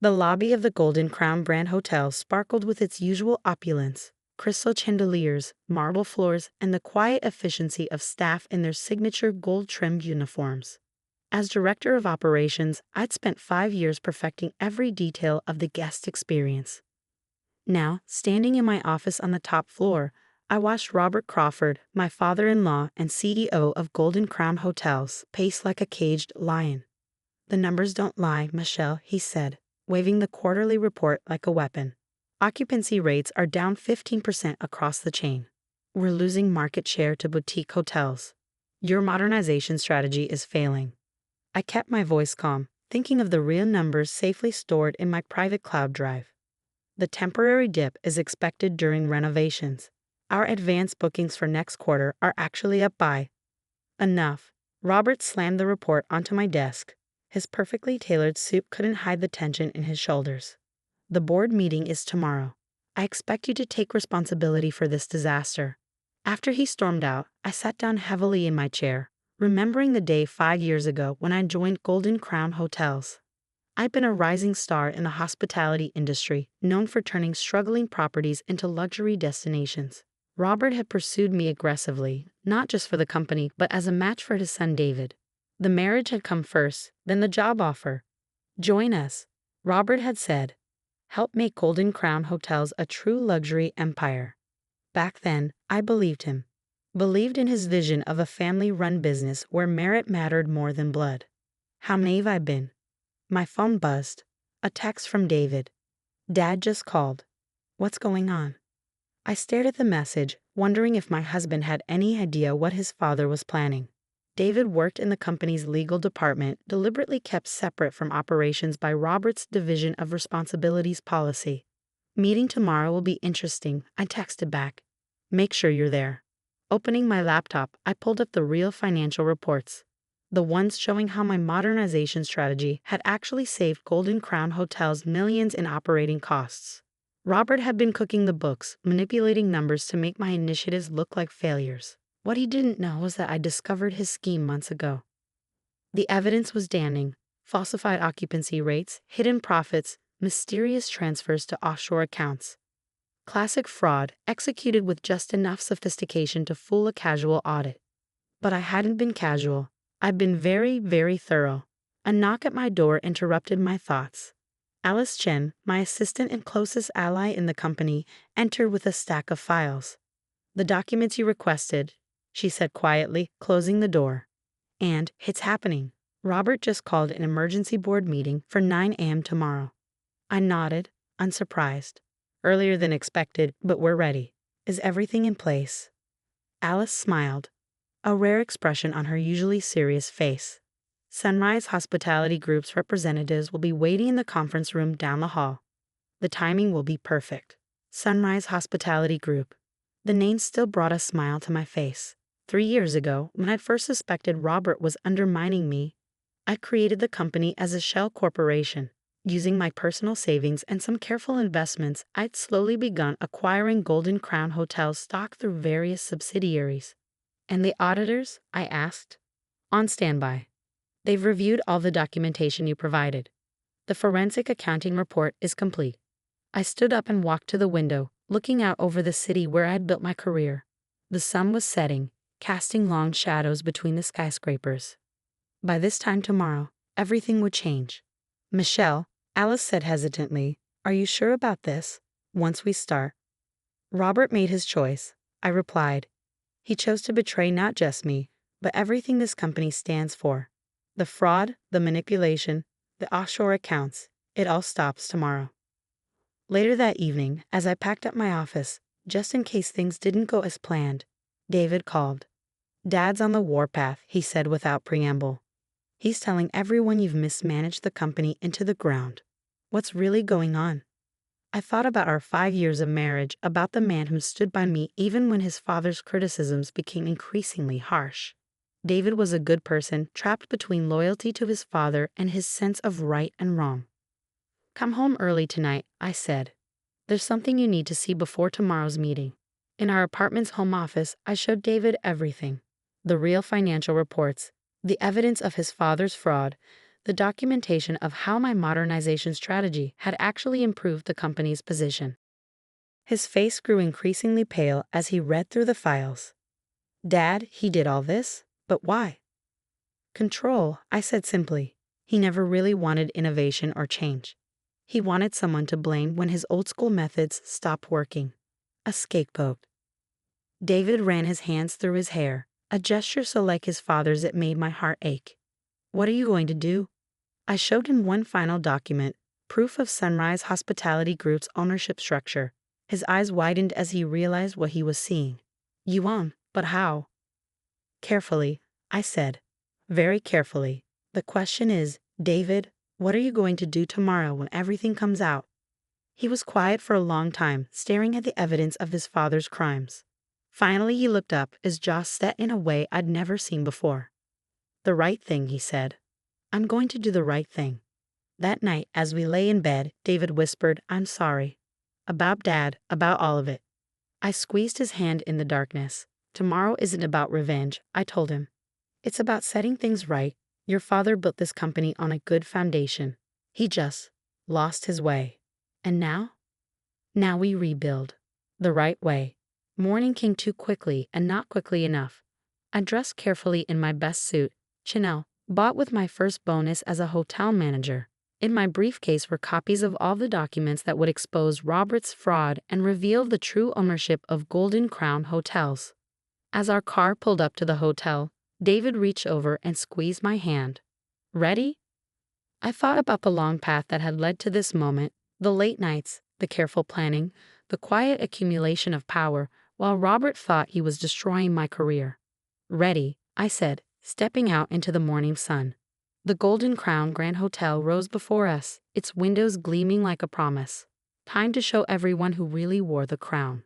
The lobby of the Golden Crown brand hotel sparkled with its usual opulence, crystal chandeliers, marble floors, and the quiet efficiency of staff in their signature gold-trimmed uniforms. As director of operations, I'd spent 5 years perfecting every detail of the guest experience. Now, standing in my office on the top floor, I watched Robert Crawford, my father-in-law and CEO of Golden Crown Hotels, pace like a caged lion. "The numbers don't lie, Michelle," he said, waving the quarterly report like a weapon. "Occupancy rates are down 15% across the chain. We're losing market share to boutique hotels. Your modernization strategy is failing." I kept my voice calm, thinking of the real numbers safely stored in my private cloud drive. The temporary dip is expected during renovations. Our advanced bookings for next quarter are actually up by. Enough. Robert slammed the report onto my desk. His perfectly tailored suit couldn't hide the tension in his shoulders. "The board meeting is tomorrow. I expect you to take responsibility for this disaster." After he stormed out, I sat down heavily in my chair, remembering the day 5 years ago when I joined Golden Crown Hotels. I'd been a rising star in the hospitality industry, known for turning struggling properties into luxury destinations. Robert had pursued me aggressively, not just for the company, but as a match for his son David. The marriage had come first, then the job offer. "Join us," Robert had said. "Help make Golden Crown Hotels a true luxury empire." Back then, I believed him. Believed in his vision of a family-run business where merit mattered more than blood. How naive I'd been. My phone buzzed. A text from David. "Dad just called. What's going on?" I stared at the message, wondering if my husband had any idea what his father was planning. David worked in the company's legal department, deliberately kept separate from operations by Robert's Division of Responsibilities policy. "Meeting tomorrow will be interesting," I texted back. "Make sure you're there." Opening my laptop, I pulled up the real financial reports. The ones showing how my modernization strategy had actually saved Golden Crown Hotels millions in operating costs. Robert had been cooking the books, manipulating numbers to make my initiatives look like failures. What he didn't know was that I discovered his scheme months ago. The evidence was damning: falsified occupancy rates, hidden profits, mysterious transfers to offshore accounts. Classic fraud, executed with just enough sophistication to fool a casual audit. But I hadn't been casual. I'd been very, very thorough. A knock at my door interrupted my thoughts. Alice Chen, my assistant and closest ally in the company, entered with a stack of files. "The documents you requested," she said quietly, closing the door. "And it's happening. Robert just called an emergency board meeting for 9 a.m. tomorrow." I nodded, unsurprised. "Earlier than expected, but we're ready. Is everything in place?" Alice smiled, a rare expression on her usually serious face. "Sunrise Hospitality Group's representatives will be waiting in the conference room down the hall. The timing will be perfect." Sunrise Hospitality Group. The name still brought a smile to my face. 3 years ago, when I'd first suspected Robert was undermining me, I created the company as a shell corporation. Using my personal savings and some careful investments, I'd slowly begun acquiring Golden Crown Hotels stock through various subsidiaries. "And the auditors?" I asked. "On standby. They've reviewed all the documentation you provided. The forensic accounting report is complete." I stood up and walked to the window, looking out over the city where I'd built my career. The sun was setting, casting long shadows between the skyscrapers. By this time tomorrow, everything would change. "Michelle," Alice said hesitantly, "are you sure about this? Once we start." "Robert made his choice," I replied. "He chose to betray not just me, but everything this company stands for. The fraud, the manipulation, the offshore accounts, it all stops tomorrow." Later that evening, as I packed up my office, just in case things didn't go as planned, David called. "Dad's on the warpath," he said without preamble. "He's telling everyone you've mismanaged the company into the ground." What's really going on? I thought about our 5 years of marriage, about the man who stood by me even when his father's criticisms became increasingly harsh. David was a good person, trapped between loyalty to his father and his sense of right and wrong. "Come home early tonight," I said. "There's something you need to see before tomorrow's meeting." In our apartment's home office, I showed David everything. The real financial reports, the evidence of his father's fraud, the documentation of how my modernization strategy had actually improved the company's position. His face grew increasingly pale as he read through the files. Dad, he did all this, but why? Control, I said simply. He never really wanted innovation or change. He wanted someone to blame when his old-school methods stopped working. A scapegoat. David ran his hands through his hair, a gesture so like his father's it made my heart ache. What are you going to do? I showed him one final document, proof of Sunrise Hospitality Group's ownership structure. His eyes widened as he realized what he was seeing. But how? Carefully, I said. Very carefully. The question is, David, what are you going to do tomorrow when everything comes out? He was quiet for a long time, staring at the evidence of his father's crimes. Finally, he looked up, his jaw set in a way I'd never seen before. The right thing, he said. I'm going to do the right thing. That night, as we lay in bed, David whispered, I'm sorry. About Dad, about all of it. I squeezed his hand in the darkness. Tomorrow isn't about revenge, I told him. It's about setting things right. Your father built this company on a good foundation. He just lost his way. And now? Now we rebuild. The right way. Morning came too quickly and not quickly enough. I dressed carefully in my best suit, Chanel, bought with my first bonus as a hotel manager. In my briefcase were copies of all the documents that would expose Robert's fraud and reveal the true ownership of Golden Crown Hotels. As our car pulled up to the hotel, David reached over and squeezed my hand. Ready? I thought about the long path that had led to this moment, the late nights, the careful planning, the quiet accumulation of power, while Robert thought he was destroying my career. Ready, I said, stepping out into the morning sun. The Golden Crown Grand Hotel rose before us, its windows gleaming like a promise. Time to show everyone who really wore the crown.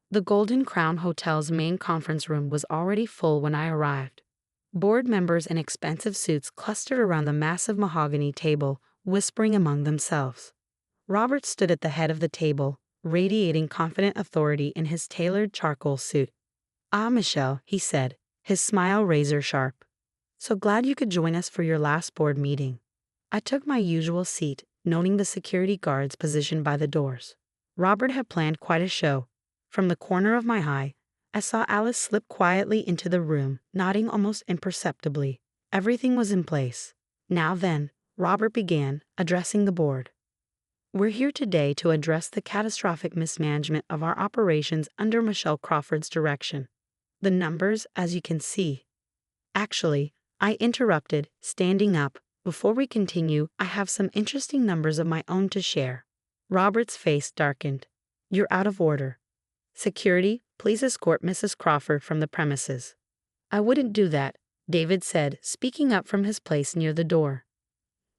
The Golden Crown Hotel's main conference room was already full when I arrived. Board members in expensive suits clustered around the massive mahogany table, whispering among themselves. Robert stood at the head of the table, radiating confident authority in his tailored charcoal suit. Ah, Michelle, he said, his smile razor sharp. So glad you could join us for your last board meeting. I took my usual seat, noting the security guards positioned by the doors. Robert had planned quite a show. From the corner of my eye, I saw Alice slip quietly into the room, nodding almost imperceptibly. Everything was in place. Now then, Robert began, addressing the board. We're here today to address the catastrophic mismanagement of our operations under Michelle Crawford's direction. The numbers, as you can see. Actually, I interrupted, standing up. Before we continue, I have some interesting numbers of my own to share. Robert's face darkened. You're out of order. Security, please escort Mrs. Crawford from the premises. I wouldn't do that, David said, speaking up from his place near the door.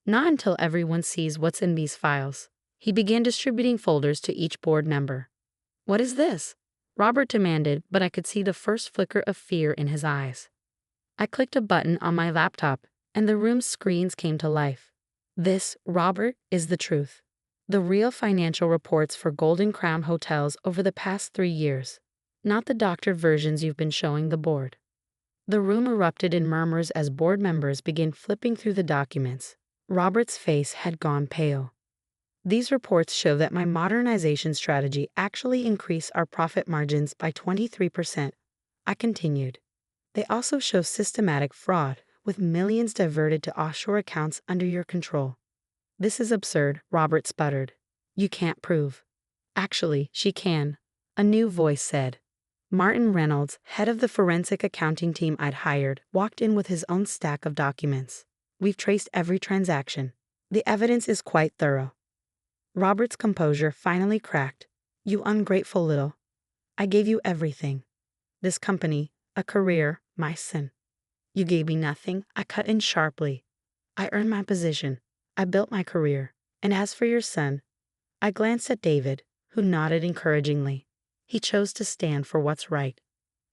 Not until everyone sees what's in these files. He began distributing folders to each board member. What is this? Robert demanded, but I could see the first flicker of fear in his eyes. I clicked a button on my laptop, and the room's screens came to life. This, Robert, is the truth. The real financial reports for Golden Crown Hotels over the past 3 years. Not the doctored versions you've been showing the board. The room erupted in murmurs as board members began flipping through the documents. Robert's face had gone pale. These reports show that my modernization strategy actually increased our profit margins by 23%. I continued. They also show systematic fraud, with millions diverted to offshore accounts under your control. This is absurd, Robert sputtered. You can't prove. Actually, she can, a new voice said. Martin Reynolds, head of the forensic accounting team I'd hired, walked in with his own stack of documents. We've traced every transaction. The evidence is quite thorough. Robert's composure finally cracked. You ungrateful little. I gave you everything. This company, a career, my sin. You gave me nothing, I cut in sharply. I earned my position. I built my career. And as for your son, I glanced at David, who nodded encouragingly. He chose to stand for what's right.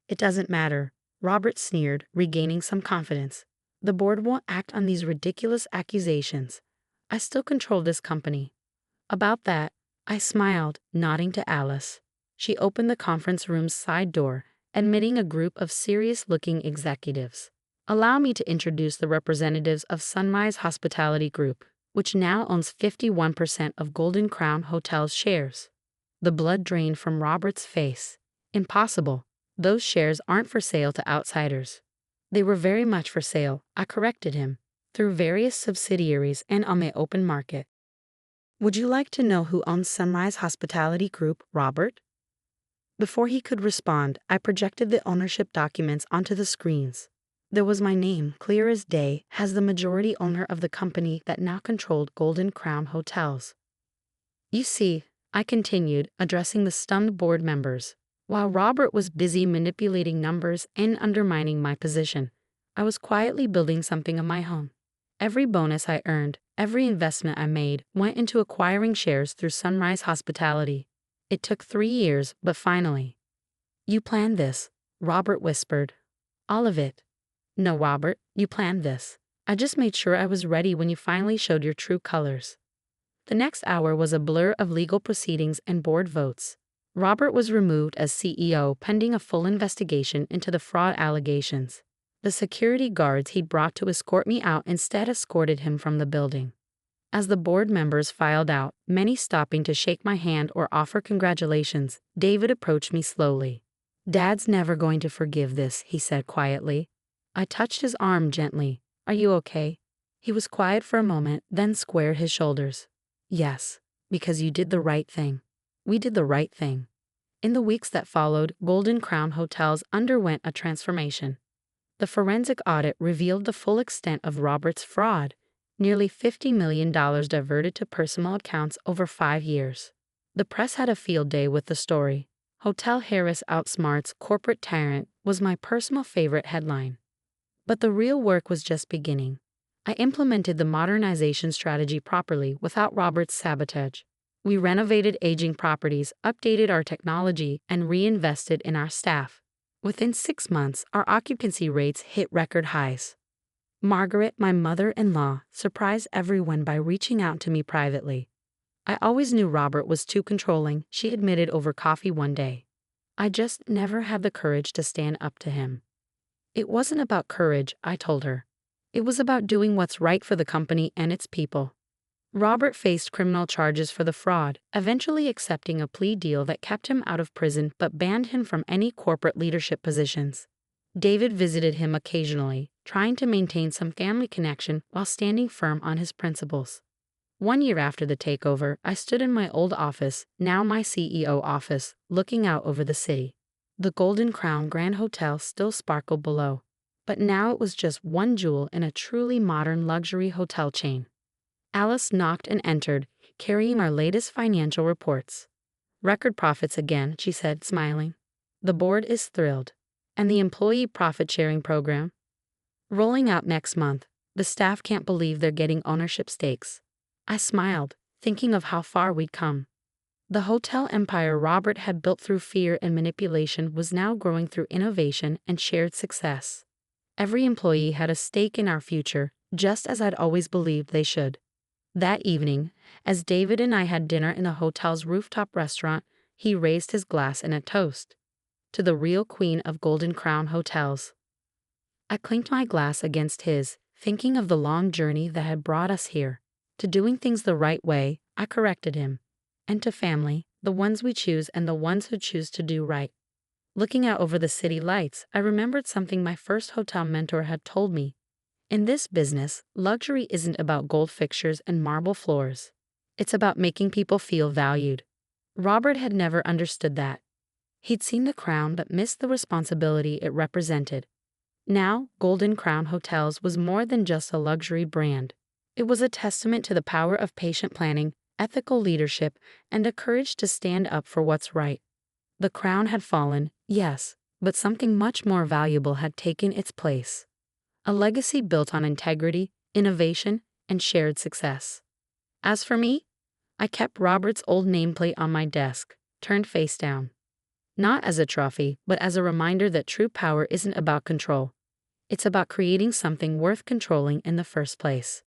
It doesn't matter, Robert sneered, regaining some confidence. The board won't act on these ridiculous accusations. I still control this company. About that, I smiled, nodding to Alice. She opened the conference room's side door, admitting a group of serious-looking executives. Allow me to introduce the representatives of Sunrise Hospitality Group, which now owns 51% of Golden Crown Hotel's shares. The blood drained from Robert's face. Impossible. Those shares aren't for sale to outsiders. They were very much for sale, I corrected him, through various subsidiaries and on the open market. Would you like to know who owns Sunrise Hospitality Group, Robert? Before he could respond, I projected the ownership documents onto the screens. There was my name, clear as day, as the majority owner of the company that now controlled Golden Crown Hotels. You see, I continued, addressing the stunned board members. While Robert was busy manipulating numbers and undermining my position, I was quietly building something of my own. Every bonus I earned, every investment I made, went into acquiring shares through Sunrise Hospitality. It took 3 years, but finally. You planned this, Robert whispered. All of it. No, Robert, you planned this. I just made sure I was ready when you finally showed your true colors. The next hour was a blur of legal proceedings and board votes. Robert was removed as CEO pending a full investigation into the fraud allegations. The security guards he'd brought to escort me out instead escorted him from the building. As the board members filed out, many stopping to shake my hand or offer congratulations, David approached me slowly. Dad's never going to forgive this, he said quietly. I touched his arm gently. Are you okay? He was quiet for a moment, then squared his shoulders. Yes, because you did the right thing. We did the right thing. In the weeks that followed, Golden Crown Hotels underwent a transformation. The forensic audit revealed the full extent of Robert's fraud, nearly $50 million diverted to personal accounts over 5 years. The press had a field day with the story. Hotel Harris outsmarts corporate tyrant was my personal favorite headline. But the real work was just beginning. I implemented the modernization strategy properly without Robert's sabotage. We renovated aging properties, updated our technology, and reinvested in our staff. Within 6 months, our occupancy rates hit record highs. Margaret, my mother-in-law, surprised everyone by reaching out to me privately. I always knew Robert was too controlling, she admitted over coffee one day. I just never had the courage to stand up to him. It wasn't about courage, I told her. It was about doing what's right for the company and its people. Robert faced criminal charges for the fraud, eventually accepting a plea deal that kept him out of prison but banned him from any corporate leadership positions. David visited him occasionally, trying to maintain some family connection while standing firm on his principles. 1 year after the takeover, I stood in my old office, now my CEO office, looking out over the city. The Golden Crown Grand Hotel still sparkled below, but now it was just one jewel in a truly modern luxury hotel chain. Alice knocked and entered, carrying our latest financial reports. Record profits again, she said, smiling. The board is thrilled. And the employee profit-sharing program? Rolling out next month. The staff can't believe they're getting ownership stakes. I smiled, thinking of how far we'd come. The hotel empire Robert had built through fear and manipulation was now growing through innovation and shared success. Every employee had a stake in our future, just as I'd always believed they should. That evening, as David and I had dinner in the hotel's rooftop restaurant, he raised his glass in a toast. To the real queen of Golden Crown Hotels. I clinked my glass against his, thinking of the long journey that had brought us here. To doing things the right way, I corrected him. And to family, the ones we choose and the ones who choose to do right. Looking out over the city lights, I remembered something my first hotel mentor had told me. In this business, luxury isn't about gold fixtures and marble floors. It's about making people feel valued. Robert had never understood that. He'd seen the crown but missed the responsibility it represented. Now, Golden Crown Hotels was more than just a luxury brand. It was a testament to the power of patient planning, ethical leadership, and the courage to stand up for what's right. The crown had fallen, yes, but something much more valuable had taken its place. A legacy built on integrity, innovation, and shared success. As for me, I kept Robert's old nameplate on my desk, turned face down. Not as a trophy, but as a reminder that true power isn't about control. It's about creating something worth controlling in the first place.